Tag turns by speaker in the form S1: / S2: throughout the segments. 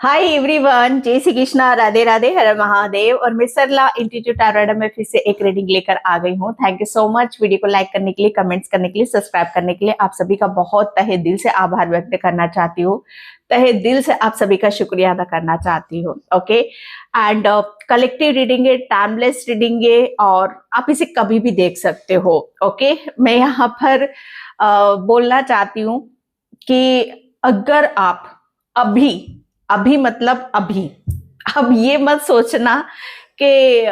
S1: Hi everyone, जय श्री कृष्णा, राधे राधे, हर महादेव। और मैं सरला इंस्टीट्यूट टैरोट में फिर से एक रीडिंग लेकर आ गई हूँ। Thank you so much video को लाइक करने के लिए, कमेंट्स करने के लिए, सब्सक्राइब करने के लिए। आप सभी का बहुत तहे दिल से आभार व्यक्त करना चाहती हूँ। तहे दिल से आप सभी का शुक्रिया अदा करना चाहती हूँ। ओके, एंड कलेक्टिव रीडिंग है, टाइमलेस रीडिंग है, और आप इसे कभी भी देख सकते हो। ओके, मैं यहाँ पर बोलना चाहती हूँ कि अगर आप अभी अभी मतलब अभी अब ये मत सोचना कि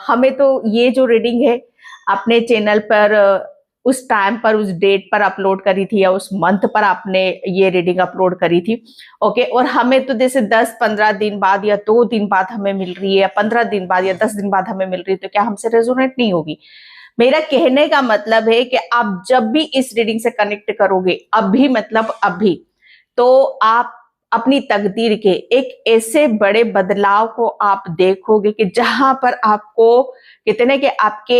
S1: हमें तो ये जो रीडिंग है अपने चैनल पर उस टाइम पर उस डेट पर अपलोड करी थी या उस मंथ पर आपने ये रीडिंग अपलोड करी थी। ओके, और हमें तो जैसे 10-15 दिन बाद या 2 दिन बाद हमें मिल रही है, या 15 दिन बाद या 10 दिन बाद हमें मिल रही है, तो क्या हमसे रेजोनेट नहीं होगी? मेरा कहने का मतलब है कि आप जब भी इस रीडिंग से कनेक्ट करोगे, अभी मतलब अभी, तो आप अपनी तकदीर के एक ऐसे बड़े बदलाव को आप देखोगे कि जहां पर आपको कितने के आपके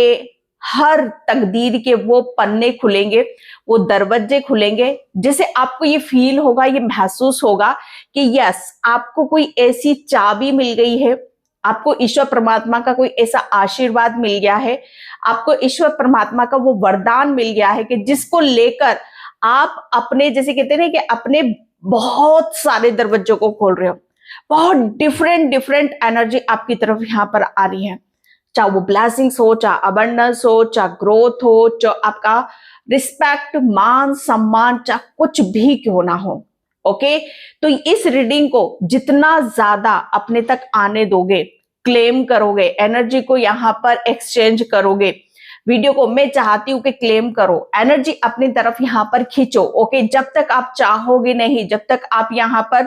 S1: हर तकदीर के वो पन्ने खुलेंगे, वो दरवाजे खुलेंगे, जिसे आपको ये फील होगा, ये महसूस होगा कि यस, आपको कोई ऐसी चाबी मिल गई है, आपको ईश्वर परमात्मा का कोई ऐसा आशीर्वाद मिल गया है, आपको ईश्वर परमात्मा का वो वरदान मिल गया है कि जिसको लेकर आप अपने, जैसे कहते हैं कि अपने बहुत सारे दरवाजों को खोल रहे हो। बहुत डिफरेंट डिफरेंट एनर्जी आपकी तरफ यहाँ पर आ रही है, चाहे वो ब्लेसिंग्स हो, चाहे अबंडेंस हो, चाहे ग्रोथ हो, चाहे आपका रिस्पेक्ट, मान सम्मान, चाहे कुछ भी क्यों ना हो। ओके, तो इस रीडिंग को जितना ज्यादा अपने तक आने दोगे, क्लेम करोगे, एनर्जी को यहाँ पर एक्सचेंज करोगे, वीडियो को मैं चाहती हूं कि क्लेम करो, एनर्जी अपनी तरफ यहाँ पर खींचो। ओके, जब तक आप चाहोगे नहीं, जब तक आप यहाँ पर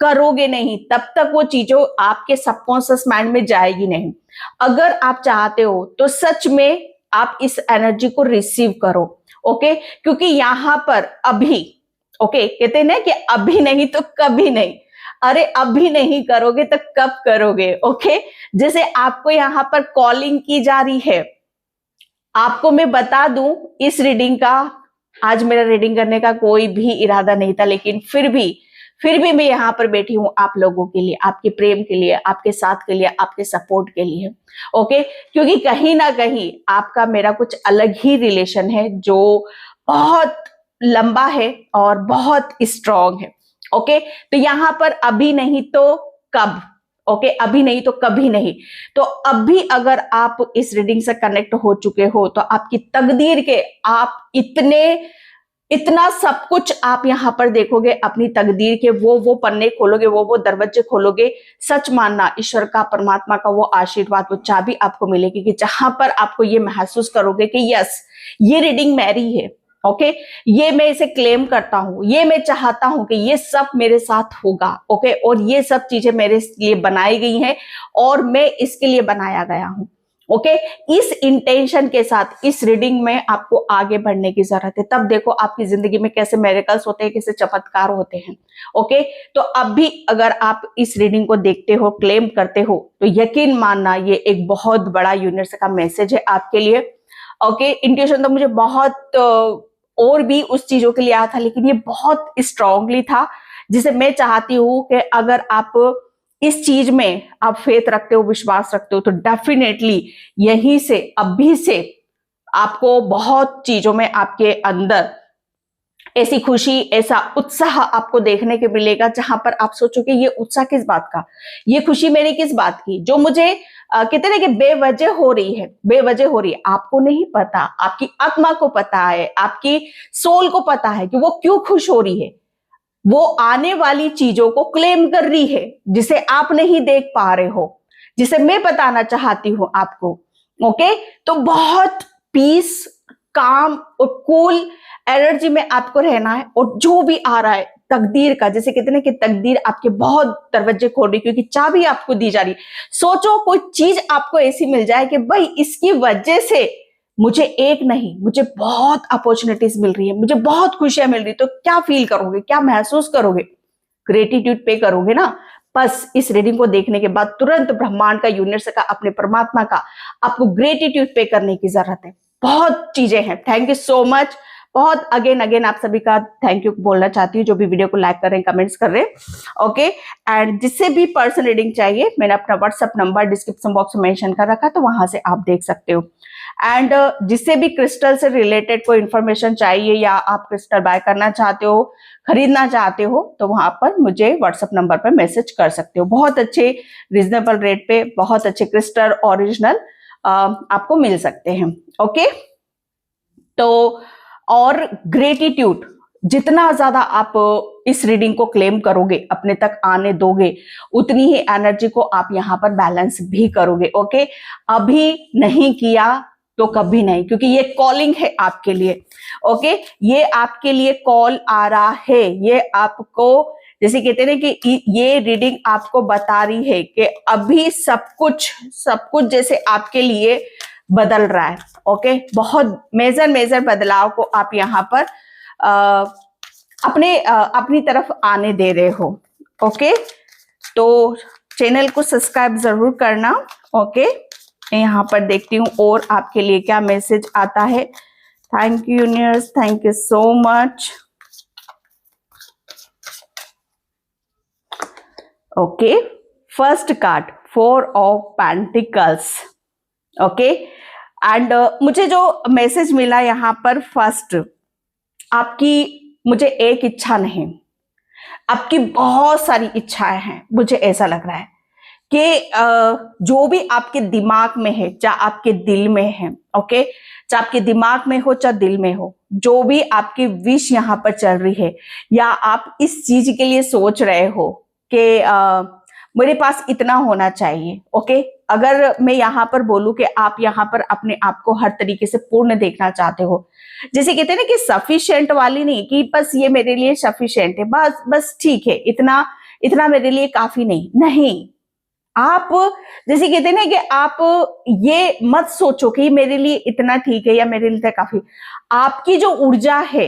S1: करोगे नहीं, तब तक वो चीजों आपके सबकॉन्शियस माइंड में जाएगी नहीं। अगर आप चाहते हो तो सच में आप इस एनर्जी को रिसीव करो। ओके, क्योंकि यहाँ पर अभी, ओके, कहते हैं ना कि अभी नहीं तो कभी नहीं। अरे अभी नहीं करोगे तो कब करोगे? ओके, जैसे आपको यहाँ पर कॉलिंग की जा रही है। आपको मैं बता दूं, इस रीडिंग का, आज मेरा रीडिंग करने का कोई भी इरादा नहीं था, लेकिन फिर भी मैं यहाँ पर बैठी हूँ आप लोगों के लिए, आपके प्रेम के लिए, आपके साथ के लिए, आपके सपोर्ट के लिए। ओके, क्योंकि कहीं ना कहीं आपका मेरा कुछ अलग ही रिलेशन है जो बहुत लंबा है और बहुत स्ट्रांग है। ओके, तो यहाँ पर अभी नहीं तो कब? ओके, अभी नहीं तो कभी नहीं। तो अभी अगर आप इस रीडिंग से कनेक्ट हो चुके हो तो आपकी तकदीर के आप इतना सब कुछ आप यहां पर देखोगे, अपनी तकदीर के वो पन्ने खोलोगे, वो दरवाजे खोलोगे। सच मानना, ईश्वर का, परमात्मा का वो आशीर्वाद, वो चाबी आपको मिलेगी कि जहां पर आपको ये महसूस करोगे कि यस, ये रीडिंग मेरी है। ओके, ये मैं इसे क्लेम करता हूं, ये मैं चाहता हूं कि ये सब मेरे साथ होगा। ओके, और ये सब चीजें मेरे लिए बनाई गई हैं और मैं इसके लिए बनाया गया हूं। ओके, इस इंटेंशन के साथ इस रीडिंग में आपको आगे बढ़ने की जरूरत है। तब देखो आपकी जिंदगी में कैसे मिरेकल्स होते हैं, कैसे चमत्कार होते हैं। ओके, तो अब भी अगर आप इस रीडिंग को देखते हो, क्लेम करते हो, तो यकीन मानना ये एक बहुत बड़ा यूनिवर्स का मैसेज है आपके लिए। ओके, इंट्यूशन तो मुझे बहुत और भी उस चीजों के लिए आया था, लेकिन ये बहुत स्ट्रांगली था, जिसे मैं चाहती हूं कि अगर आप इस चीज में आप फेथ रखते हो, विश्वास रखते हो, तो डेफिनेटली यहीं से, अभी से आपको बहुत चीजों में आपके अंदर ऐसी खुशी, ऐसा उत्साह आपको देखने के मिलेगा, जहां पर आप सोचोगे ये उत्साह किस बात का, ये खुशी मेरी किस बात की, जो मुझे कहते हैं कि बेवजह हो रही है, बेवजह हो रही है। आपको नहीं पता, आपकी आत्मा को पता है, आपकी सोल को पता है कि वो क्यों खुश हो रही है। वो आने वाली चीजों को क्लेम कर रही है, जिसे आप नहीं देख पा रहे हो, जिसे मैं बताना चाहती हूं आपको। ओके, तो बहुत पीस, काम और कूल एनर्जी में आपको रहना है। और जो भी आ रहा है तकदीर का, जैसे कहते हैं कि तकदीर आपके बहुत दरवाजे खोल रही, क्योंकि चाबी आपको दी जा रही। सोचो कोई चीज आपको ऐसी मिल जाए कि भाई इसकी वजह से मुझे एक नहीं, मुझे बहुत अपॉर्चुनिटीज मिल रही है, मुझे बहुत खुशियां मिल रही, तो क्या फील करोगे, क्या महसूस करोगे? ग्रेटिट्यूड पे करोगे ना। बस इस रीडिंग को देखने के बाद तुरंत ब्रह्मांड का, यूनिवर्स का, अपने परमात्मा का आपको ग्रेटिट्यूड पे करने की जरूरत है। बहुत चीजें हैं। Thank you so much. बहुत अगेन अगेन आप सभी का थैंक यू बोलना चाहती हूँ, जो भी वीडियो को लाइक कर रहे हैं, कमेंट्स कर रहे हैं। ओके, एंड जिससे भी पर्सनल रीडिंग चाहिए, मैंने अपना व्हाट्सएप नंबर डिस्क्रिप्शन बॉक्स में मेंशन कर रखा है, तो वहां से आप देख सकते हो। एंड जिससे भी क्रिस्टल से रिलेटेड कोई इंफॉर्मेशन चाहिए या आप क्रिस्टल बाय करना चाहते हो, खरीदना चाहते हो, तो वहां पर मुझे व्हाट्सएप नंबर पर मैसेज कर सकते हो। बहुत अच्छे रीजनेबल रेट पे बहुत अच्छे क्रिस्टल ओरिजिनल आपको मिल सकते हैं। ओके, तो और ग्रेटिट्यूड, जितना ज्यादा आप इस रीडिंग को क्लेम करोगे, अपने तक आने दोगे, उतनी ही एनर्जी को आप यहाँ पर बैलेंस भी करोगे। ओके, अभी नहीं किया तो कभी नहीं, क्योंकि ये कॉलिंग है आपके लिए। ओके, ये आपके लिए कॉल आ रहा है। ये आपको, जैसे कहते हैं ना कि ये रीडिंग आपको बता रही है कि अभी सब कुछ जैसे आपके लिए बदल रहा है। ओके, बहुत मेजर बदलाव को आप यहाँ पर अपनी तरफ आने दे रहे हो। ओके, तो चैनल को सब्सक्राइब जरूर करना। ओके, मैं यहाँ पर देखती हूँ और आपके लिए क्या मैसेज आता है। Thank you universe, thank you so much. Okay, first card 4 of pentacles. Okay, and मुझे जो मैसेज मिला यहाँ पर, फर्स्ट, आपकी मुझे एक इच्छा नहीं, आपकी बहुत सारी इच्छाएं हैं। मुझे ऐसा लग रहा है कि जो भी आपके दिमाग में है, चाहे आपके दिल में है, ओके, चाहे आपके दिमाग में हो चाहे दिल में हो, जो भी आपकी विश यहाँ पर चल रही है, या आप इस चीज के लिए सोच रहे हो कि मेरे पास इतना होना चाहिए। ओके, अगर मैं यहाँ पर बोलूं कि आप यहाँ पर अपने आप को हर तरीके से पूर्ण देखना चाहते हो, जैसे कहते हैं ना कि सफिशिएंट वाली नहीं, कि बस ये मेरे लिए सफिशिएंट है, बस ठीक है, इतना मेरे लिए काफी नहीं। आप जैसे कहते हैं ना कि आप ये मत सोचो कि मेरे लिए इतना ठीक है या मेरे लिए काफी। आपकी जो ऊर्जा है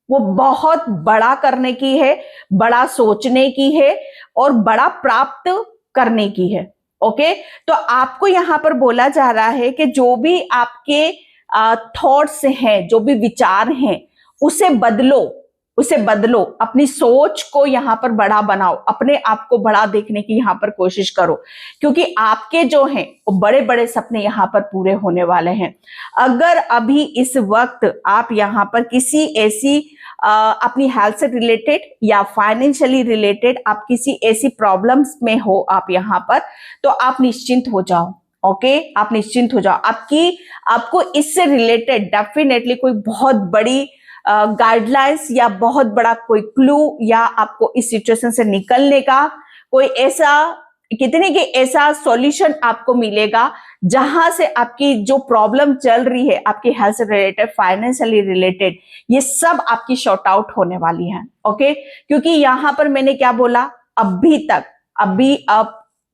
S1: वो बहुत बड़ा करने की है, बड़ा सोचने की है और बड़ा प्राप्त करने की है। ओके, तो आपको यहाँ पर बोला जा रहा है कि जो भी आपके थॉट्स हैं, जो भी विचार हैं, उसे बदलो, अपनी सोच को यहाँ पर बड़ा बनाओ, अपने आप को बड़ा देखने की यहाँ पर कोशिश करो, क्योंकि आपके जो हैं वो बड़े बड़े सपने यहाँ पर पूरे होने वाले हैं। अगर अभी इस वक्त आप यहाँ पर किसी ऐसी अपनी हेल्थ से रिलेटेड या फाइनेंशियली रिलेटेड आप किसी ऐसी प्रॉब्लम्स में हो आप यहाँ पर, तो आप निश्चिंत हो जाओ। ओके, आप निश्चिंत हो जाओ। आपको इससे रिलेटेड डेफिनेटली कोई बहुत बड़ी गाइडलाइंस या बहुत बड़ा कोई क्लू, या आपको इस सिचुएशन से निकलने का कोई ऐसा, कितने के ऐसा सॉल्यूशन आपको मिलेगा, जहां से आपकी जो प्रॉब्लम चल रही है, आपकी हेल्थ से रिलेटेड, फाइनेंशियली रिलेटेड, ये सब आपकी शॉर्ट आउट होने वाली है। ओके, क्योंकि यहां पर मैंने क्या बोला, अब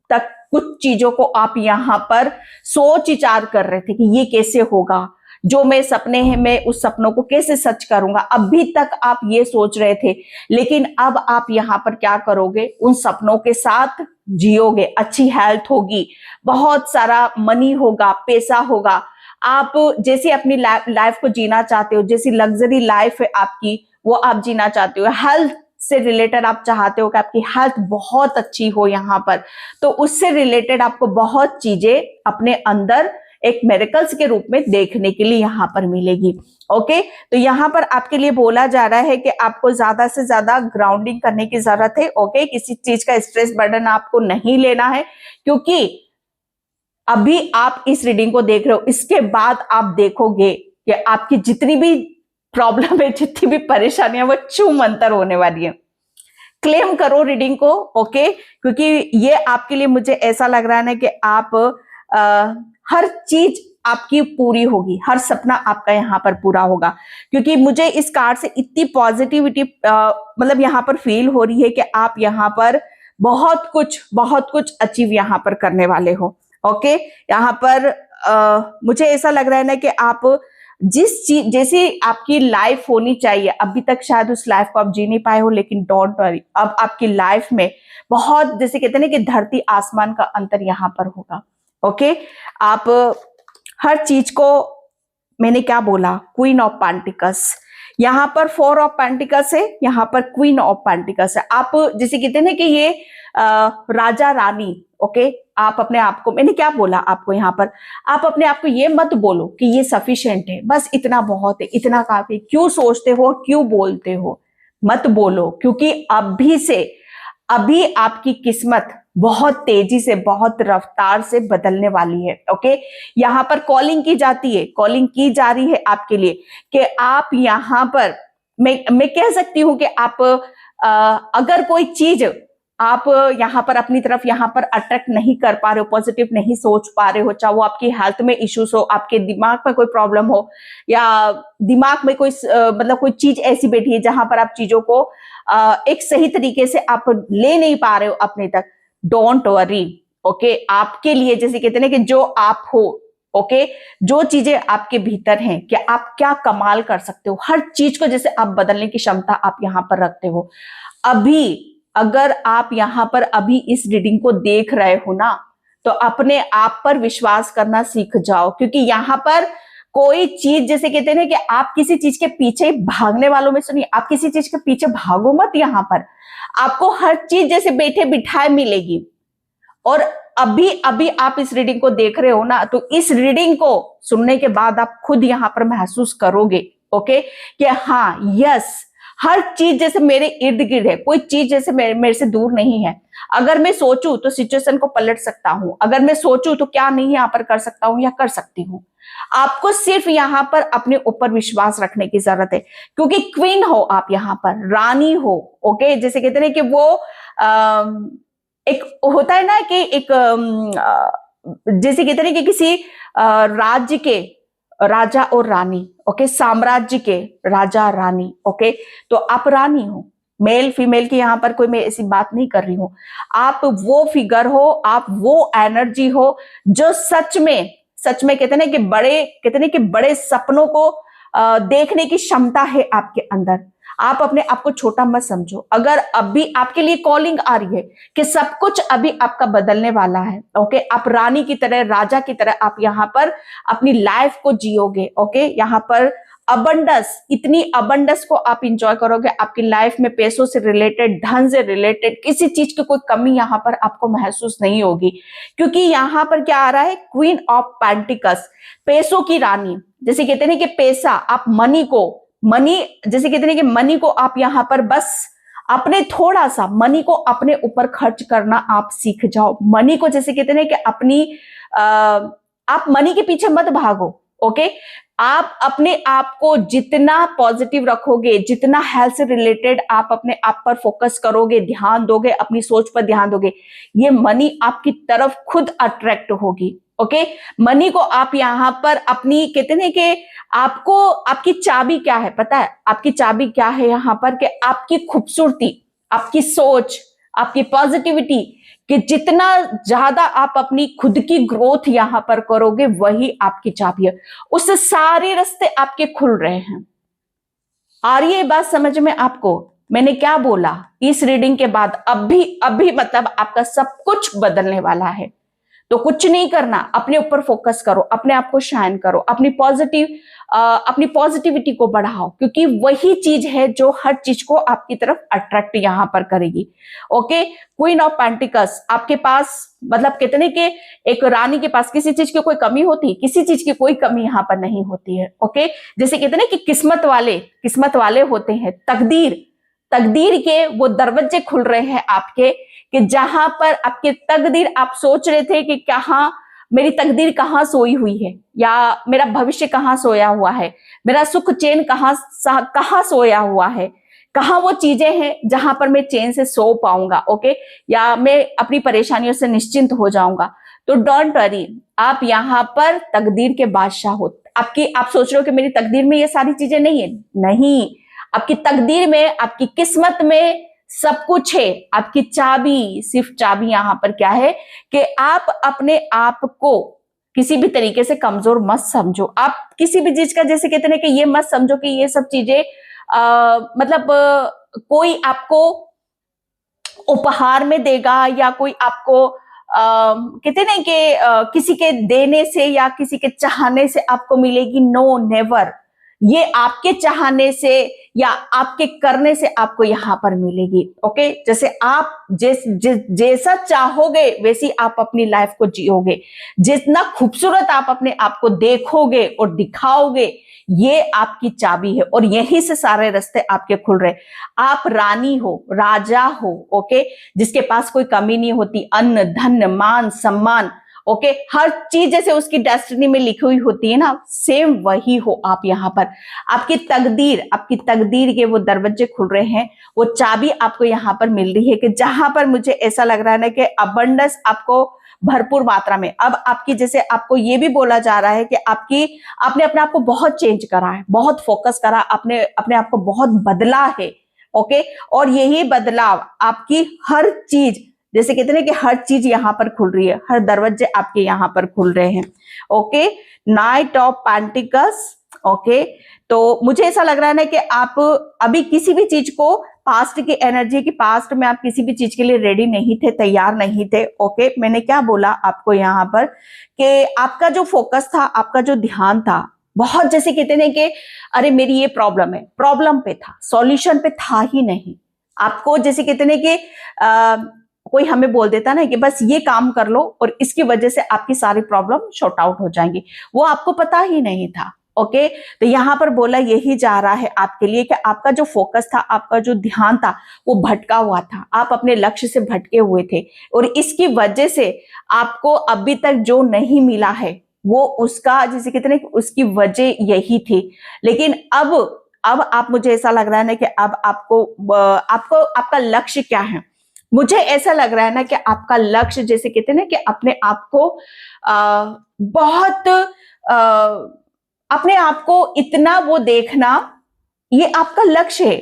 S1: तक कुछ चीजों को आप यहां पर सोच विचार कर रहे थे कि ये कैसे होगा, जो मैं सपने हैं मैं उस सपनों को कैसे सच करूंगा, अभी तक आप ये सोच रहे थे, लेकिन अब आप यहाँ पर क्या करोगे, उन सपनों के साथ जियोगे। अच्छी हेल्थ होगी, बहुत सारा मनी होगा, पैसा होगा, आप जैसे अपनी लाइफ को जीना चाहते हो, जैसी लग्जरी लाइफ है आपकी, वो आप जीना चाहते हो। हेल्थ से रिलेटेड आप चाहते हो कि आपकी हेल्थ बहुत अच्छी हो यहाँ पर, तो उससे रिलेटेड आपको बहुत चीजें अपने अंदर एक मिरेकल्स के रूप में देखने के लिए यहाँ पर मिलेगी। ओके, तो यहाँ पर आपके लिए बोला जा रहा है कि आपको ज्यादा से ज्यादा ग्राउंडिंग करने की जरूरत है। ओके, किसी चीज का स्ट्रेस बर्डन आपको नहीं लेना है, क्योंकि अभी आप इस रीडिंग को देख रहे हो, इसके बाद आप देखोगे कि आपकी जितनी भी प्रॉब्लम है, जितनी भी परेशानियां, वो छूम अंतर होने वाली है। क्लेम करो रीडिंग को। ओके, क्योंकि ये आपके लिए, मुझे ऐसा लग रहा है ना कि आप हर चीज आपकी पूरी होगी, हर सपना आपका यहाँ पर पूरा होगा, क्योंकि मुझे इस कार्ड से इतनी पॉजिटिविटी मतलब यहाँ पर फील हो रही है कि आप यहाँ पर बहुत कुछ अचीव यहाँ पर करने वाले हो। ओके, यहाँ पर मुझे ऐसा लग रहा है ना कि आप जिस चीज, जैसी आपकी लाइफ होनी चाहिए, अभी तक शायद उस लाइफ को आप जी नहीं पाए हो, लेकिन डोंट वरी, अब आपकी लाइफ में बहुत, जैसे कहते हैं ना कि धरती आसमान का अंतर यहाँ पर होगा। ओके, आप हर चीज को, मैंने क्या बोला, क्वीन ऑफ पेंटिकल्स, यहाँ पर 4 ऑफ पेंटिकल्स है, यहाँ पर क्वीन ऑफ पेंटिकल्स है। आप जैसे कहते हैं ना कि ये राजा रानी, ओके, आप अपने आप को, मैंने क्या बोला आपको यहाँ पर, आप अपने आप को ये मत बोलो कि ये सफिशिएंट है, बस इतना बहुत है, इतना काफी, क्यों सोचते हो, क्यों बोलते हो, मत बोलो, क्योंकि अभी आपकी किस्मत बहुत तेजी से, बहुत रफ्तार से बदलने वाली है। ओके, यहाँ पर कॉलिंग की जाती है, कॉलिंग की जा रही है आपके लिए कि आप यहाँ पर, मैं कह सकती हूं कि आप अगर कोई चीज आप यहाँ पर अपनी तरफ यहाँ पर अट्रैक्ट नहीं कर पा रहे हो, पॉजिटिव नहीं सोच पा रहे हो, चाहे वो आपकी हेल्थ में इश्यूज हो, आपके दिमाग में कोई प्रॉब्लम हो, या दिमाग में कोई मतलब कोई चीज ऐसी बैठी है जहां पर आप चीजों को एक सही तरीके से आप ले नहीं पा रहे हो अपने तक, डोंट वरी। ओके, आपके लिए जैसे कहते हैं ना कि जो आप हो, ओके, जो चीजें आपके भीतर हैं कि आप क्या कमाल कर सकते हो, हर चीज को जैसे आप बदलने की क्षमता आप यहाँ पर रखते हो। अभी अगर आप यहाँ पर अभी इस रीडिंग को देख रहे हो ना, तो अपने आप पर विश्वास करना सीख जाओ, क्योंकि यहाँ पर कोई चीज जैसे कहते हैं ना कि आप किसी चीज के पीछे भागने वालों में सुनिए, आप किसी चीज के पीछे भागो मत, यहाँ पर आपको हर चीज जैसे बैठे बिठाए मिलेगी। और अभी अभी आप इस रीडिंग को देख रहे हो ना, तो इस रीडिंग को सुनने के बाद आप खुद यहाँ पर महसूस करोगे, ओके, कि हाँ यस, हर चीज जैसे मेरे इर्द गिर्द है, कोई चीज जैसे मेरे से दूर नहीं है। अगर मैं सोचूं तो सिचुएशन को पलट सकता हूं, अगर मैं सोचूं तो क्या नहीं यहाँ पर कर सकता हूं या कर सकती हूँ। आपको सिर्फ यहाँ पर अपने ऊपर विश्वास रखने की जरूरत है, क्योंकि क्वीन हो आप, यहाँ पर रानी हो। ओके, जैसे कहते हैं कि वो एक होता है ना कि एक जैसे कहते हैं कि किसी राज्य के राजा और रानी, ओके, साम्राज्य के राजा रानी, ओके, तो आप रानी हो। मेल फीमेल की यहाँ पर कोई मैं ऐसी बात नहीं कर रही हूं, आप वो फिगर हो, आप वो एनर्जी हो जो सच में कहते हैं कि बड़े सपनों को देखने की क्षमता है आपके अंदर। आप अपने आप को छोटा मत समझो। अगर अभी आपके लिए कॉलिंग आ रही है कि सब कुछ अभी आपका बदलने वाला है, ओके, आप रानी की तरह, राजा की तरह आप यहाँ पर अपनी लाइफ को जियोगे। ओके, यहाँ पर अबंडस, इतनी अबंडस को आप इंजॉय करोगे, आपकी लाइफ में पैसों से रिलेटेड, धन से रिलेटेड किसी चीज की कोई कमी यहाँ पर आपको महसूस नहीं होगी, क्योंकि यहाँ पर क्या आ रहा है, क्वीन ऑफ पेंटिकल्स, पैसों की रानी। जैसे कहते हैं कि पैसा, आप मनी जैसे कहते हैं कि मनी को आप यहाँ पर बस अपने थोड़ा सा मनी को अपने ऊपर खर्च करना आप सीख जाओ। मनी को जैसे कहते हैं कि आप मनी के पीछे मत भागो। ओके, आप अपने आप को जितना पॉजिटिव रखोगे, जितना हेल्थ से रिलेटेड आप अपने आप पर फोकस करोगे, ध्यान दोगे, अपनी सोच पर ध्यान दोगे, ये मनी आपकी तरफ खुद अट्रैक्ट होगी। ओके, मनी को आप यहाँ पर अपनी, कहते हैं कि आपको, आपकी चाबी क्या है पता है, आपकी चाबी क्या है यहाँ पर, कि आपकी खूबसूरती, आपकी सोच, आपकी पॉजिटिविटी, कि जितना ज्यादा आप अपनी खुद की ग्रोथ यहाँ पर करोगे, वही आपकी चाबी है। उससे सारे रास्ते आपके खुल रहे हैं। आ रही है बात समझ में आपको? मैंने क्या बोला, इस रीडिंग के बाद अभी मतलब आपका सब कुछ बदलने वाला है। तो कुछ नहीं करना, अपने ऊपर फोकस करो, अपने आप को शाइन करो, अपनी पॉजिटिविटी को बढ़ाओ, क्योंकि वही चीज है जो हर चीज को आपकी तरफ अट्रैक्ट यहाँ पर करेगी। ओके, क्वीन ऑफ पेंटिकल्स आपके पास, मतलब कितने के, एक रानी के पास किसी चीज की कोई कमी होती है? किसी चीज की कोई कमी यहाँ पर नहीं होती है। ओके, जैसे कहते हैं कि किस्मत वाले होते हैं, तकदीर के वो दरवाजे खुल रहे हैं आपके, कि जहां पर आपके तकदीर, आप सोच रहे थे कि कहां मेरी तकदीर कहां सोई हुई है, या मेरा भविष्य कहां सोया हुआ है, मेरा सुख चैन कहां सोया हुआ है, कहां वो चीजें हैं जहां पर मैं चैन से सो पाऊंगा। ओके, या मैं अपनी परेशानियों से निश्चिंत हो जाऊंगा। तो डोंट वरी, आप यहाँ पर तकदीर के बादशाह हो। आप सोच रहे हो कि मेरी तकदीर में ये सारी चीजें नहीं है, नहीं, आपकी तकदीर में, आपकी किस्मत में सब कुछ है। आपकी चाबी, सिर्फ चाबी यहाँ पर क्या है, कि आप अपने आप को किसी भी तरीके से कमजोर मत समझो। आप किसी भी चीज का, जैसे कहते हैं कि ये मत समझो कि ये सब चीजें मतलब कोई आपको उपहार में देगा, या कोई आपको कहते हैं कि किसी के देने से या किसी के चाहने से आपको मिलेगी। No, never. ये आपके चाहने से या आपके करने से आपको यहाँ पर मिलेगी। ओके, जैसे आप जैसा चाहोगे वैसी आप अपनी लाइफ को जियोगे। जितना खूबसूरत आप अपने आप को देखोगे और दिखाओगे, ये आपकी चाबी है और यहीं से सारे रास्ते आपके खुल रहे। आप रानी हो, राजा हो, ओके, जिसके पास कोई कमी नहीं होती, अन्न धन मान सम्मान, ओके, हर चीज जैसे उसकी डेस्टिनी में लिखी हुई होती है ना, सेम वही हो आप यहाँ पर। आपकी तकदीर के वो दरवाजे खुल रहे हैं, वो चाबी आपको यहाँ पर मिल रही है कि जहां पर मुझे ऐसा लग रहा है ना कि अबंडेंस आपको भरपूर मात्रा में। अब आपकी जैसे आपको ये भी बोला जा रहा है कि आपने अपने आप को बहुत चेंज करा है, बहुत फोकस करा, अपने आप को बहुत बदला है। ओके, और यही बदलाव आपकी हर चीज, जैसे कहते हैं कि हर चीज यहाँ पर खुल रही है, हर दरवाजे आपके यहाँ पर खुल रहे हैं। Okay, night of pentacles. Okay, तो मुझे ऐसा लग रहा है ना कि आप अभी किसी भी चीज को, पास्ट की एनर्जी की, पास्ट में आप किसी भी चीज के लिए रेडी नहीं थे, तैयार नहीं थे। ओके, मैंने क्या बोला आपको यहाँ पर कि आपका जो फोकस था, आपका जो ध्यान था, बहुत जैसे कहते हैं कि अरे मेरी ये प्रॉब्लम है, प्रॉब्लम पे था, सॉल्यूशन पे था ही नहीं। आपको जैसे कहते हैं कि कोई हमें बोल देता ना कि बस ये काम कर लो और इसकी वजह से आपकी सारी प्रॉब्लम शॉर्ट आउट हो जाएंगी, वो आपको पता ही नहीं था। ओके, तो यहाँ पर बोला यही जा रहा है आपके लिए कि आपका जो फोकस था, आपका जो ध्यान था, वो भटका हुआ था, आप अपने लक्ष्य से भटके हुए थे और इसकी वजह से आपको अभी तक जो नहीं मिला है वो उसका जैसे कहते हैं उसकी वजह यही थी। लेकिन अब आप, मुझे ऐसा लग रहा है ना कि अब आपको आपका लक्ष्य क्या है। मुझे ऐसा लग रहा है ना कि आपका लक्ष्य जैसे कहते हैं ना कि अपने आप को बहुत अपने आप को इतना वो देखना, ये आपका लक्ष्य है।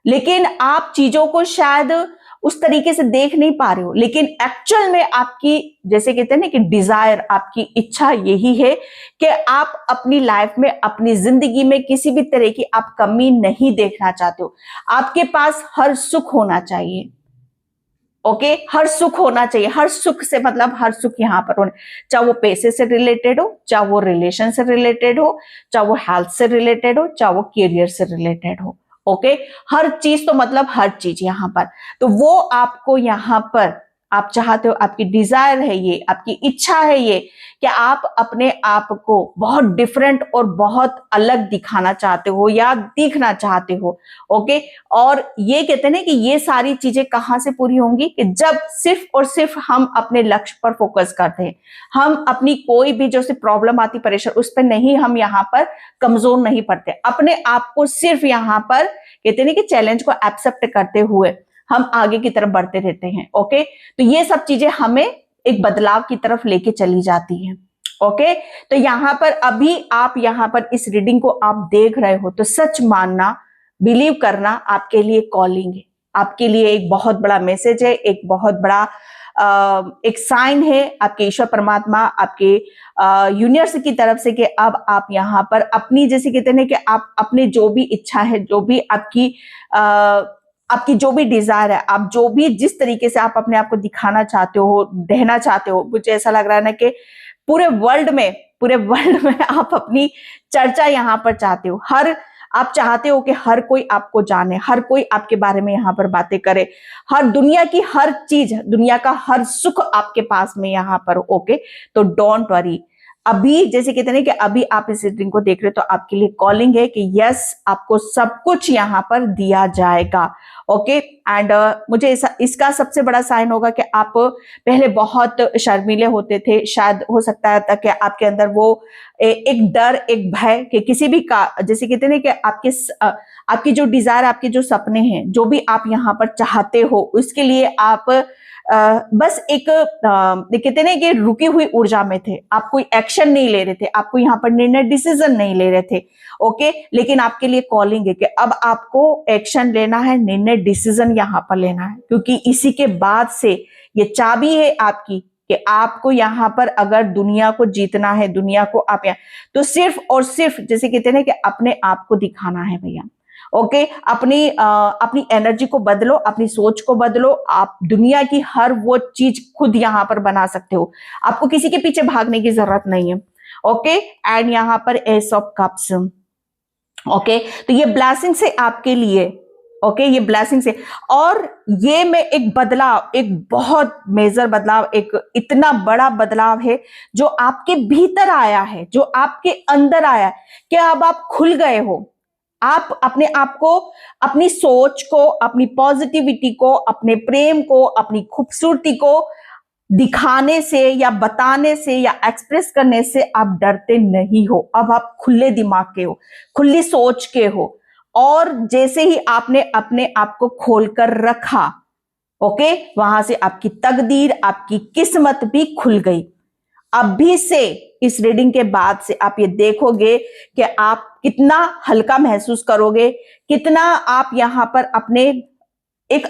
S1: लेकिन आप चीजों को शायद उस तरीके से देख नहीं पा रहे हो, लेकिन एक्चुअल में आपकी जैसे कहते हैं ना कि डिजायर, आपकी इच्छा यही है कि आप अपनी लाइफ में, अपनी जिंदगी में किसी भी तरह की आप कमी नहीं देखना चाहते हो। आपके पास हर सुख होना चाहिए। ओके, हर सुख होना चाहिए। हर सुख से मतलब हर सुख यहाँ पर होना, चाहे वो पैसे से रिलेटेड हो, चाहे वो रिलेशन से रिलेटेड हो, चाहे वो हेल्थ से रिलेटेड हो, चाहे वो करियर से रिलेटेड हो। ओके, हर चीज तो मतलब हर चीज यहाँ पर, तो वो आपको यहाँ पर आप चाहते हो, आपकी डिजायर है ये, आपकी इच्छा है ये कि आप अपने आप को बहुत डिफरेंट और बहुत अलग दिखाना चाहते हो या दिखना चाहते हो। ओके, और ये कहते हैं ना कि ये सारी चीजें कहां से पूरी होंगी कि जब सिर्फ और सिर्फ हम अपने लक्ष्य पर फोकस करते हैं, हम अपनी कोई भी जो प्रॉब्लम आती, परेशानी, उस पर नहीं, हम यहाँ पर कमजोर नहीं पड़ते, अपने आप को सिर्फ यहाँ पर कहते हैं कि चैलेंज को एक्सेप्ट करते हुए हम आगे की तरफ बढ़ते रहते हैं। ओके, तो ये सब चीजें हमें एक बदलाव की तरफ लेके चली जाती हैं। ओके, तो यहाँ पर अभी आप यहाँ पर इस रीडिंग को आप देख रहे हो तो सच मानना, बिलीव करना आपके लिए कॉलिंग है, आपके लिए एक बहुत बड़ा मैसेज है, एक बहुत बड़ा एक साइन है आपके ईश्वर परमात्मा, आपके यूनिवर्स की तरफ से कि अब आप यहाँ पर अपनी जैसे कहते हैं कि आप अपने जो भी इच्छा है, जो भी आपकी जो भी डिजायर है, आप जो भी जिस तरीके से आप अपने आप को दिखाना चाहते हो, रहना चाहते हो, मुझे ऐसा लग रहा है ना कि पूरे वर्ल्ड में आप अपनी चर्चा यहाँ पर चाहते हो। आप चाहते हो कि हर कोई आपको जाने, हर कोई आपके बारे में यहाँ पर बातें करे, हर दुनिया की हर चीज, दुनिया का हर सुख आपके पास में यहाँ पर। ओके, तो डोंट वरी, अभी जैसे कहते हैं कि अभी आप इस रीडिंग को देख रहे हो तो आपके लिए कॉलिंग है कि यस, आपको सब कुछ यहाँ पर दिया जाएगा। ओके, एंड मुझे इसका सबसे बड़ा साइन होगा कि आप पहले बहुत शर्मीले होते थे, शायद हो सकता था कि आपके अंदर वो एक डर, एक भय कि किसी भी का जैसे कहते हैं कि आपकी जो डिजायर, आपके जो सपने हैं, जो भी आप यहाँ पर चाहते हो, उसके लिए आप बस एक कहते हैं कि रुकी हुई ऊर्जा में थे, आप कोई एक्शन नहीं ले रहे थे, आपको यहाँ पर निर्णय, डिसीजन नहीं ले रहे थे। ओके, लेकिन आपके लिए कॉलिंग है कि अब आपको एक्शन लेना है, निर्णय, डिसीजन यहाँ पर लेना है, क्योंकि इसी के बाद से ये चाबी है आपकी कि आपको यहाँ पर अगर दुनिया को जीतना है, दुनिया को आप तो सिर्फ और सिर्फ जैसे कहते हैं कि अपने आप को दिखाना है भैया। ओके, अपनी एनर्जी को बदलो, अपनी सोच को बदलो, आप दुनिया की हर वो चीज खुद यहाँ पर बना सकते हो, आपको किसी के पीछे भागने की जरूरत नहीं है। ओके, एंड यहाँ पर एस ऑफ कप्स, ओके, तो ये ब्लेसिंग से आपके लिए, ओके, ये ब्लेसिंग से। और ये में एक बदलाव, एक बहुत मेजर बदलाव, एक इतना बड़ा बदलाव है जो आपके भीतर आया है, जो आपके अंदर आया है, कि अब आप खुल गए हो। आप अपने आप को, अपनी सोच को, अपनी पॉजिटिविटी को, अपने प्रेम को, अपनी खूबसूरती को दिखाने से या बताने से या एक्सप्रेस करने से आप डरते नहीं हो। अब आप खुले दिमाग के हो, खुली सोच के हो। और जैसे ही आपने अपने आप को खोलकर रखा, ओके, वहां से आपकी तकदीर, आपकी किस्मत भी खुल गई। अभी से, इस रीडिंग के बाद से आप ये देखोगे कि आप कितना हल्का महसूस करोगे, कितना आप यहां पर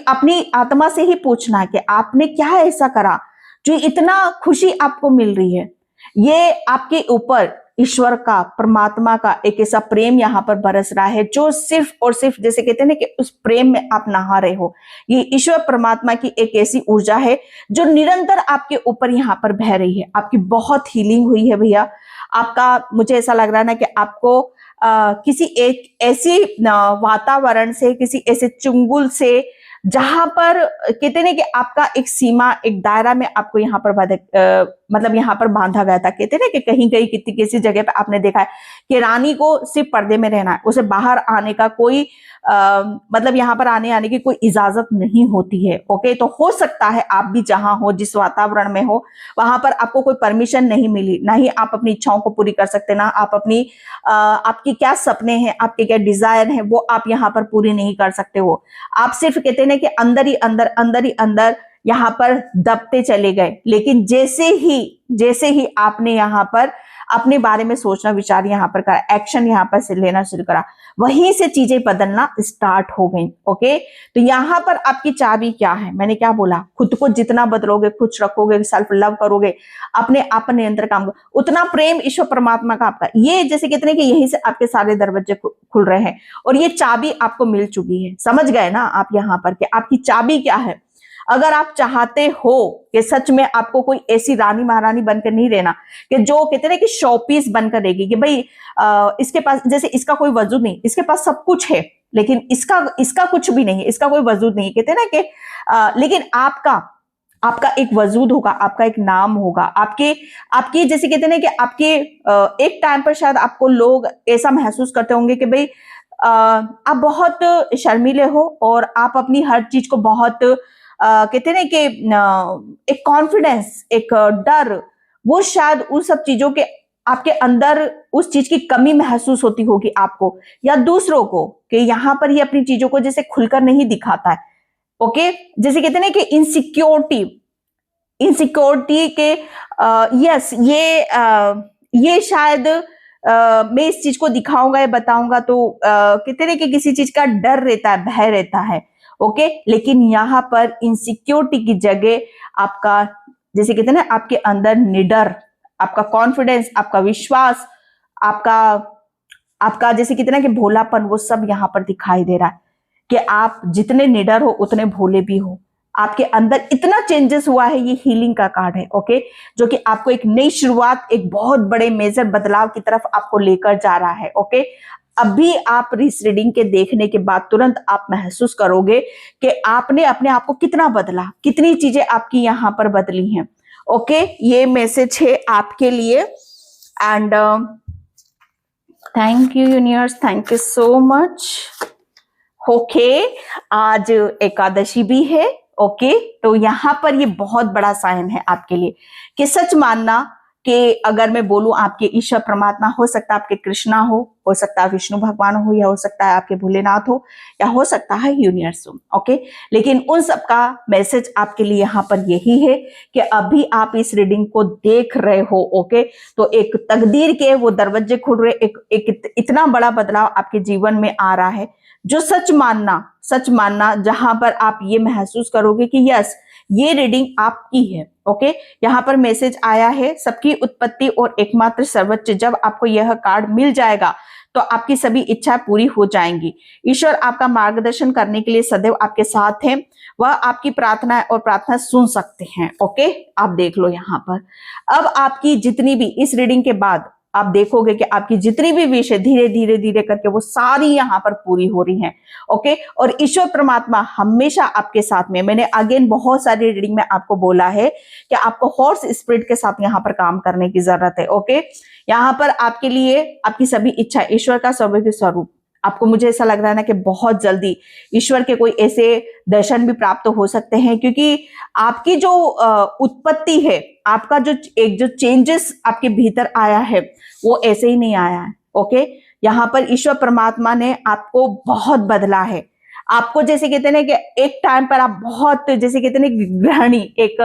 S1: अपनी आत्मा से ही पूछना कि आपने क्या ऐसा करा जो इतना खुशी आपको मिल रही है। ये आपके ऊपर ईश्वर का, परमात्मा का एक ऐसा प्रेम यहां पर बरस रहा है जो सिर्फ और सिर्फ, जैसे कहते हैं ना, कि उस प्रेम में आप नहा रहे हो। ये ईश्वर परमात्मा की एक ऐसी ऊर्जा है जो निरंतर आपके ऊपर यहां पर बह रही है। आपकी बहुत हीलिंग हुई है भैया। आपका, मुझे ऐसा लग रहा है ना कि आपको किसी एक ऐसी वातावरण से, किसी ऐसे चुंगल से, जहां पर कहते हैं कि आपका एक सीमा, एक दायरा में आपको यहाँ पर मतलब यहाँ पर बांधा गया था। कहते हैं ना कि कहीं कहीं किसी जगह पे आपने देखा है कि रानी को सिर्फ पर्दे में रहना है, उसे बाहर आने का कोई मतलब यहाँ पर आने की कोई इजाजत नहीं होती है। ओके, तो हो सकता है आप भी जहां हो, जिस वातावरण में हो, वहां पर आपको कोई परमिशन नहीं मिली, ना ही आप अपनी इच्छाओं को पूरी कर सकते, ना आप आपकी क्या सपने हैं, आपके क्या डिजायर हैं, वो आप यहाँ पर पूरी नहीं कर सकते हो। आप सिर्फ कहते हैं कि अंदर ही अंदर यहाँ पर दबते चले गए। लेकिन जैसे ही आपने यहाँ पर अपने बारे में सोचना, विचार यहाँ पर करा, एक्शन यहाँ पर से लेना शुरू करा, वहीं से चीजें बदलना स्टार्ट हो गई। ओके, तो यहाँ पर आपकी चाबी क्या है? मैंने क्या बोला, खुद को जितना बदलोगे, खुश रखोगे, सेल्फ लव करोगे, अपने आप पर नियंत्रण काम, उतना प्रेम ईश्वर परमात्मा का आपका, ये जैसे कहते हैं कि यहीं से आपके सारे दरवाजे खुल रहे हैं। और ये चाबी आपको मिल चुकी है। समझ गए ना आप यहाँ पर कि आपकी चाबी क्या है? अगर आप चाहते हो कि सच में आपको कोई ऐसी रानी महारानी बनकर नहीं रहना कि जो कहते हैं कि शोपीस बनकर रहेगी, कि भाई इसके पास, जैसे इसका कोई वजूद नहीं, इसके पास सब कुछ है लेकिन इसका कुछ भी नहीं है, इसका कोई वजूद नहीं, कहते हैं ना कि लेकिन आपका एक वजूद होगा, आपका एक नाम होगा, आपकी जैसे कहते हैं ना कि आपके एक टाइम पर शायद आपको लोग ऐसा महसूस करते होंगे कि भाई आप बहुत शर्मीले हो और आप अपनी हर चीज को बहुत कहते हैं कि एक कॉन्फिडेंस, एक डर, वो शायद उन सब चीजों के आपके अंदर उस चीज की कमी महसूस होती होगी आपको या दूसरों को, कि यहाँ पर ही अपनी चीजों को जैसे खुलकर नहीं दिखाता है। ओके, जैसे कहते हैं ना कि इनसिक्योरिटी के यस, ये शायद मैं इस चीज को दिखाऊंगा या बताऊंगा तो कहते हैं कि किसी चीज का डर रहता है, भय रहता है। ओके, लेकिन यहाँ पर इनसिक्योरिटी की जगह आपका, जैसे कहते हैं ना, आपके अंदर निडर, आपका कॉन्फिडेंस, आपका विश्वास, आपका जैसे कहते हैं ना कि भोलापन, वो सब यहाँ पर दिखाई दे रहा है कि आप जितने निडर हो उतने भोले भी हो। आपके अंदर इतना चेंजेस हुआ है। ये हीलिंग का कार्ड है। ओके, जो कि आपको एक नई शुरुआत, एक बहुत बड़े मेजर बदलाव की तरफ आपको लेकर जा रहा है। ओके, अभी आप इस रीडिंग के देखने के बाद तुरंत आप महसूस करोगे कि आपने अपने आप को कितना बदला, कितनी चीजें आपकी यहाँ पर बदली हैं। ओके, ये मैसेज है आपके लिए। And thank you universe, thank you so much. Okay, आज एकादशी भी है। ओके, तो यहाँ पर ये बहुत बड़ा साइन है आपके लिए कि सच मानना कि अगर मैं बोलूं, आपके ईश्वर परमात्मा, हो सकता है आपके कृष्णा हो सकता है विष्णु भगवान हो, या हो सकता है आपके भोलेनाथ हो, या हो सकता है यूनिवर्स हो। ओके, लेकिन उन सबका मैसेज आपके लिए यहाँ पर यही है कि अभी आप इस रीडिंग को देख रहे हो। ओके, तो एक तकदीर के वो दरवाजे खुल रहे, एक इतना बड़ा बदलाव आपके जीवन में आ रहा है, जो सच मानना जहां पर आप ये महसूस करोगे कि यस, ये रीडिंग आपकी है। ओके, यहाँ पर मैसेज आया है, सबकी उत्पत्ति और एकमात्र सर्वोच्च, जब आपको यह कार्ड मिल जाएगा तो आपकी सभी इच्छाएं पूरी हो जाएंगी। ईश्वर आपका मार्गदर्शन करने के लिए सदैव आपके साथ है। वह आपकी प्रार्थना सुन सकते हैं। ओके, आप देख लो यहाँ पर। अब आपकी जितनी भी इस रीडिंग के बाद आप देखोगे कि आपकी जितनी भी विश है धीरे धीरे धीरे करके वो सारी यहाँ पर पूरी हो रही हैं। ओके, और ईश्वर परमात्मा हमेशा आपके साथ में, मैंने अगेन बहुत सारी रीडिंग में आपको बोला है कि आपको हॉर्स स्पिरिट के साथ यहाँ पर काम करने की जरूरत है। ओके, यहाँ पर आपके लिए आपकी सभी इच्छा, ईश्वर का स्वाभाविक स्वरूप, आपको मुझे ऐसा लग रहा है ना कि बहुत जल्दी ईश्वर के कोई ऐसे दर्शन भी प्राप्त हो सकते हैं, क्योंकि आपकी जो उत्पत्ति है, आपका जो एक जो चेंजेस आपके भीतर आया है वो ऐसे ही नहीं आया है। ओके, यहाँ पर ईश्वर परमात्मा ने आपको बहुत बदला है। आपको जैसे कहते हैं ना कि एक टाइम पर आप बहुत, जैसे कहते हैं ना, गृहिणी, एक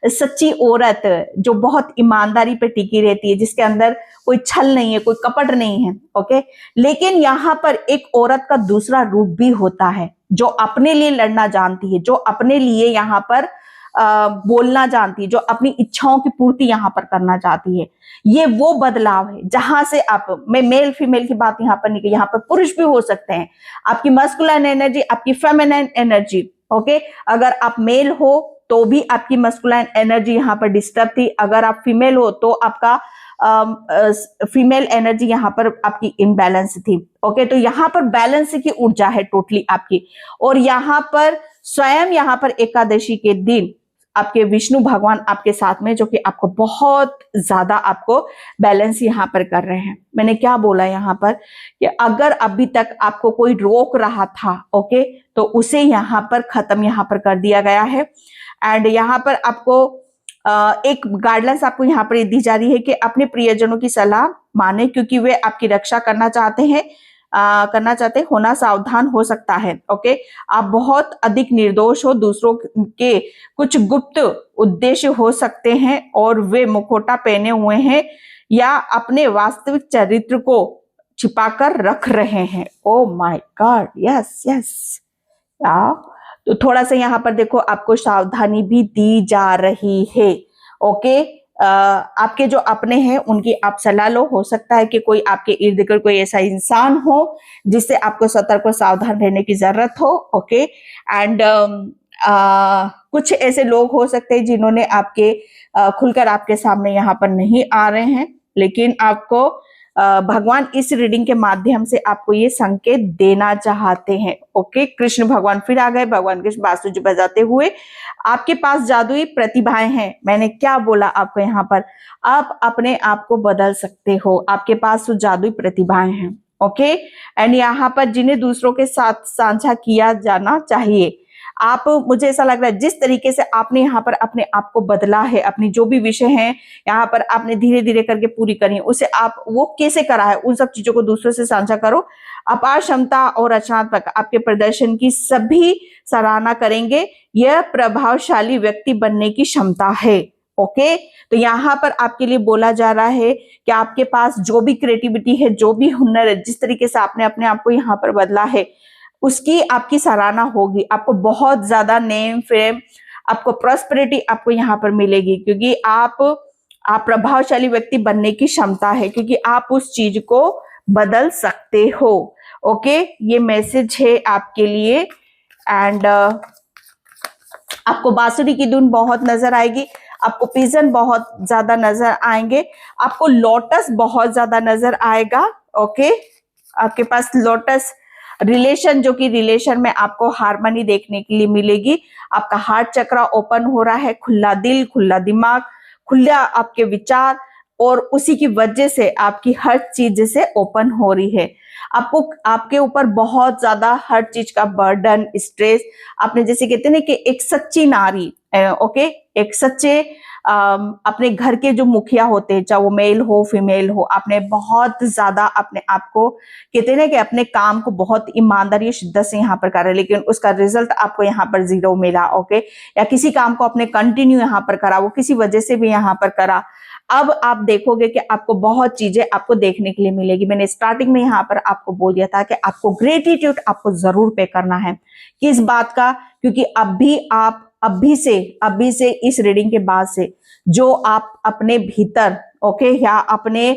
S1: सच्ची औरत जो बहुत ईमानदारी पे टिकी रहती है, जिसके अंदर कोई छल नहीं है, कोई कपट नहीं है। ओके, लेकिन यहाँ पर एक औरत का दूसरा रूप भी होता है, जो अपने लिए लड़ना जानती है, जो अपने लिए यहाँ पर बोलना जानती है, जो अपनी इच्छाओं की पूर्ति यहाँ पर करना चाहती है। ये वो बदलाव है जहां से आप, मैं मेल फीमेल की बात यहाँ पर नहीं की, यहाँ पर पुरुष भी हो सकते हैं। आपकी मस्कुलाइन एनर्जी, आपकी फेमिनाइन एनर्जी, ओके, अगर आप मेल हो तो भी आपकी मस्कुलाइन एनर्जी यहाँ पर डिस्टर्ब थी, अगर आप फीमेल हो तो आपका फीमेल एनर्जी यहाँ पर आपकी इनबैलेंस थी। ओके, तो यहाँ पर बैलेंस की ऊर्जा है टोटली आपकी। और यहाँ पर स्वयं यहाँ पर एकादशी के दिन आपके विष्णु भगवान आपके साथ में, जो कि आपको बहुत ज्यादा आपको बैलेंस यहाँ पर कर रहे हैं। मैंने क्या बोला यहाँ पर कि अगर अभी तक आपको कोई रोक रहा था, ओके, तो उसे यहाँ पर खत्म यहाँ पर कर दिया गया है। एंड यहाँ पर आपको एक गाइडलाइंस आपको यहाँ पर दी जा रही है कि अपने प्रियजनों की सलाह माने, क्योंकि वे आपकी रक्षा करना चाहते हैं, होना सावधान हो सकता है। ओके, आप बहुत अधिक निर्दोष हो, दूसरों के कुछ गुप्त उद्देश्य हो सकते हैं और वे मुखौटा पहने हुए हैं या अपने वास्तविक चरित्र को छिपाकर रख रहे हैं। Oh my God, yes yes. तो थोड़ा सा यहाँ पर देखो, आपको सावधानी भी दी जा रही है। ओके, आपके जो अपने हैं उनकी आप सलाह लो। हो सकता है कि कोई आपके इर्द गिर्द कोई ऐसा इंसान हो जिससे आपको सतर्क और सावधान रहने की जरूरत हो। ओके, एंड कुछ ऐसे लोग हो सकते हैं जिन्होंने आपके खुलकर आपके सामने यहाँ पर नहीं आ रहे हैं, लेकिन आपको भगवान इस रीडिंग के माध्यम से आपको ये संकेत देना चाहते हैं। ओके, कृष्ण भगवान फिर आ गए, भगवान कृष्ण बांसुरी बजाते हुए। आपके पास जादुई प्रतिभाएं हैं। मैंने क्या बोला आपको यहाँ पर, आप अपने आप को बदल सकते हो, आपके पास वो जादुई प्रतिभाएं हैं। ओके, एंड यहाँ पर जिन्हें दूसरों के साथ साझा किया जाना चाहिए। आप, मुझे ऐसा लग रहा है जिस तरीके से आपने यहाँ पर अपने आप को बदला है, अपनी जो भी विषय हैं यहाँ पर आपने धीरे धीरे करके पूरी करी है, उसे आप वो कैसे करा है, उन सब चीजों को दूसरों से साझा करो। अपार क्षमता और रचनात्मक आपके प्रदर्शन की सभी सराहना करेंगे। यह प्रभावशाली व्यक्ति बनने की क्षमता है। ओके, तो यहाँ पर आपके लिए बोला जा रहा है कि आपके पास जो भी क्रिएटिविटी है, जो भी हुनर है, जिस तरीके से आपने अपने आप को यहाँ पर बदला है, उसकी आपकी सराहना होगी। आपको बहुत ज्यादा नेम फेम, आपको प्रॉस्पेरिटी आपको यहाँ पर मिलेगी, क्योंकि आप प्रभावशाली व्यक्ति बनने की क्षमता है, क्योंकि आप उस चीज को बदल सकते हो। ओके, ये मैसेज है आपके लिए। एंड आपको बांसुरी की धुन बहुत नजर आएगी, आपको पिजन बहुत ज्यादा नजर आएंगे, आपको लोटस बहुत ज्यादा नजर आएगा। ओके, आपके पास लोटस रिलेशन, जो कि रिलेशन में आपको हार्मनी देखने के लिए मिलेगी। आपका हार्ट चक्र ओपन हो रहा है, खुला दिल, खुला दिमाग, खुला आपके विचार, और उसी की वजह से आपकी हर चीज से ओपन हो रही है। आपको, आपके ऊपर बहुत ज्यादा हर चीज का बर्डन, स्ट्रेस, आपने जैसे कहते हैं ना कि एक सच्ची नारी, ओके, एक सच्चे अपने घर के जो मुखिया होते हैं, चाहे वो मेल हो फीमेल हो, आपने बहुत ज्यादा अपने आप को, कहते हैं ना कि अपने काम को बहुत ईमानदारी और शिद्दत से यहाँ पर करा, लेकिन उसका रिजल्ट आपको यहाँ पर 0 मिला। ओके, या किसी काम को आपने कंटिन्यू यहाँ पर करा, वो किसी वजह से भी यहाँ पर करा। अब आप देखोगे कि आपको बहुत चीजें आपको देखने के लिए मिलेगी। मैंने स्टार्टिंग में यहाँ पर आपको बोल दिया था कि आपको ग्रेटिट्यूड आपको जरूर पे करना है। किस बात का? क्योंकि अभी से इस रीडिंग के बाद से जो आप अपने भीतर, ओके, या अपने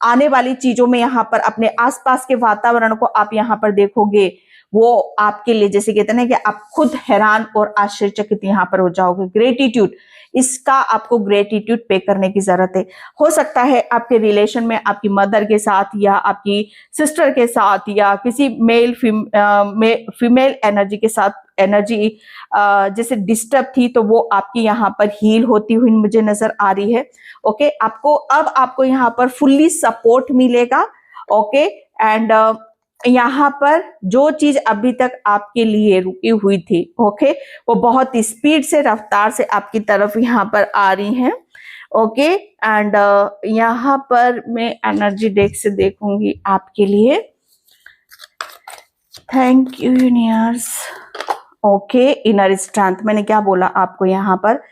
S1: आने वाली चीजों में यहाँ पर अपने आसपास के वातावरण को आप यहाँ पर देखोगे, वो आपके लिए जैसे कहते हैं ना कि आप खुद हैरान और आश्चर्यचकित यहाँ पर हो जाओगे। ग्रेटिट्यूड, इसका आपको ग्रेटिट्यूड पे करने की जरूरत है। हो सकता है आपके रिलेशन में आपकी मदर के साथ या आपकी सिस्टर के साथ या किसी फीमेल एनर्जी के साथ एनर्जी जैसे डिस्टर्ब थी, तो वो आपकी यहाँ पर हील होती हुई मुझे नजर आ रही है। ओके, आपको यहाँ पर फुल्ली सपोर्ट मिलेगा। ओके, एंड यहाँ पर जो चीज अभी तक आपके लिए रुकी हुई थी, ओके, वो बहुत स्पीड से, रफ्तार से आपकी तरफ यहाँ पर आ रही हैं। ओके, एंड यहाँ पर मैं एनर्जी डेक से देखूंगी आपके लिए। Thank you universe. Okay, inner strength, मैंने क्या बोला आपको यहाँ पर,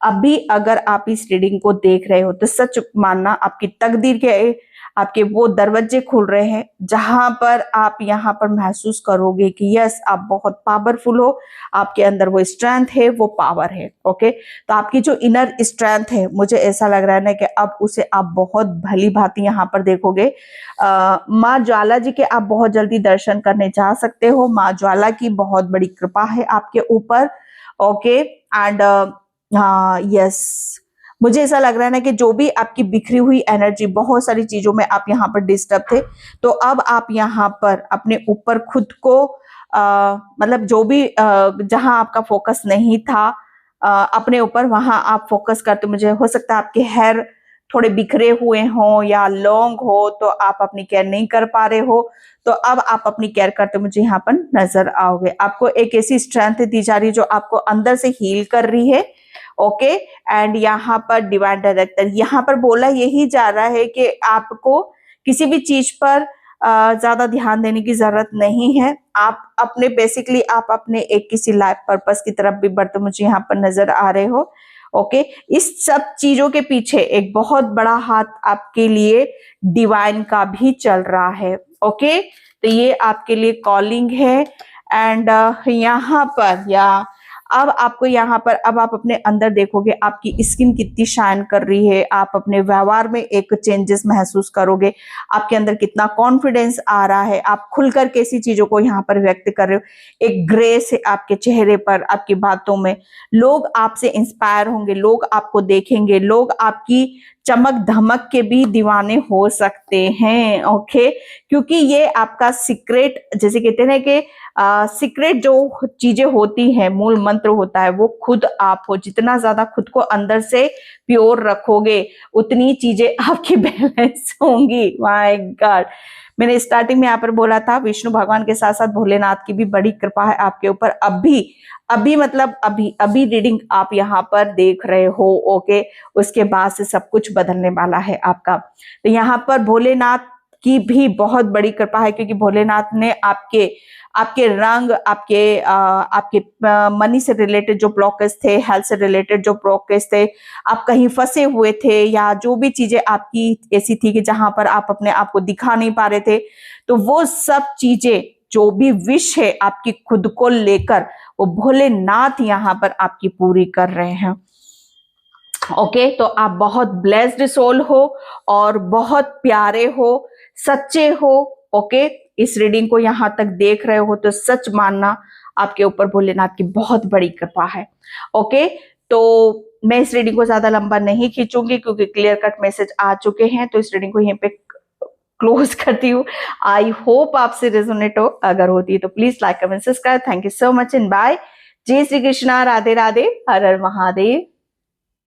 S1: अभी अगर आप इस रीडिंग को देख रहे हो तो सच मानना आपकी तकदीर के आपके वो दरवाजे खुल रहे हैं जहां पर आप यहाँ पर महसूस करोगे कि यस, आप बहुत पावरफुल हो, आपके अंदर वो स्ट्रेंथ है, वो पावर है। ओके, तो आपकी जो इनर स्ट्रेंथ है, मुझे ऐसा लग रहा है ना कि अब उसे आप बहुत भली भांति यहाँ पर देखोगे। माँ ज्वाला जी के आप बहुत जल्दी दर्शन करने जा सकते हो। माँ ज्वाला की बहुत बड़ी कृपा है आपके ऊपर। ओके, एंड यस, मुझे ऐसा लग रहा है ना कि जो भी आपकी बिखरी हुई एनर्जी, बहुत सारी चीजों में आप यहाँ पर डिस्टर्ब थे, तो अब आप यहाँ पर अपने ऊपर खुद को मतलब जो भी जहां आपका फोकस नहीं था अपने ऊपर, वहां आप फोकस करते। मुझे हो सकता है आपके हेयर थोड़े बिखरे हुए हों या लॉन्ग हो, तो आप अपनी केयर नहीं कर पा रहे हो, तो अब आप अपनी केयर करते मुझे यहाँ पर नजर आओगे। आपको एक ऐसी स्ट्रेंथ दी जा रही है जो आपको अंदर से हील कर रही है। ओके, एंड यहाँ पर डिवाइन डायरेक्टर, यहाँ पर बोला यही जा रहा है कि आपको किसी भी चीज पर ज्यादा ध्यान देने की जरूरत नहीं है। आप अपने बेसिकली आप अपने एक किसी लाइफ पर्पस की तरफ भी बढ़ते मुझे यहाँ पर नजर आ रहे हो। ओके, इस सब चीजों के पीछे एक बहुत बड़ा हाथ आपके लिए डिवाइन का भी चल रहा है। ओके, तो ये आपके लिए कॉलिंग है। एंड यहाँ पर अब आपको यहाँ पर, अब आप अपने अंदर देखोगे आपकी स्किन कितनी शाइन कर रही है, आप अपने व्यवहार में एक चेंजेस महसूस करोगे, आपके अंदर कितना कॉन्फिडेंस आ रहा है, आप खुलकर कैसी चीजों को यहाँ पर व्यक्त कर रहे हो। एक ग्रेस है आपके चेहरे पर, आपकी बातों में। लोग आपसे इंस्पायर होंगे, लोग आपको देखेंगे, लोग आपकी चमक धमक के भी दीवाने हो सकते हैं। ओके, क्योंकि ये आपका सीक्रेट, जैसे कहते हैं ना कि सीक्रेट जो चीजें होती हैं, मूल मंत्र होता है, वो खुद आप हो। जितना ज्यादा खुद को अंदर से प्योर रखोगे, उतनी चीजें आपकी बैलेंस होंगी। माय गॉड, मैंने स्टार्टिंग में यहाँ पर बोला था विष्णु भगवान के साथ साथ भोलेनाथ की भी बड़ी कृपा है आपके ऊपर। अभी मतलब अभी रीडिंग आप यहाँ पर देख रहे हो। ओके, उसके बाद से सब कुछ बदलने वाला है आपका। तो यहाँ पर भोलेनाथ की भी बहुत बड़ी कृपा है, क्योंकि भोलेनाथ ने आपके रंग, आपके मनी से रिलेटेड जो ब्लॉकेज थे, हेल्थ से रिलेटेड जो ब्लॉकेज थे, आप कहीं फंसे हुए थे या जो भी चीजें आपकी ऐसी थी कि जहां पर आप अपने आप को दिखा नहीं पा रहे थे, तो वो सब चीजें, जो भी विश है आपकी खुद को लेकर, वो भोलेनाथ यहाँ पर आपकी पूरी कर रहे हैं। ओके, तो आप बहुत ब्लेस्ड सोल हो और बहुत प्यारे हो, सच्चे हो। ओके, इस रीडिंग को यहाँ तक देख रहे हो तो सच मानना आपके ऊपर भोलेनाथ की बहुत बड़ी कृपा है। ओके, तो मैं इस रीडिंग को ज्यादा लंबा नहीं खींचूंगी क्योंकि क्लियर कट मैसेज आ चुके हैं, तो इस रीडिंग को यहीं पे क्लोज करती हूँ। आई होप आपसे रेजोनेट हो, अगर होती है तो please like comment subscribe. Thank you so much and bye. जय श्री कृष्णा, राधे राधे, हर हर महादेव।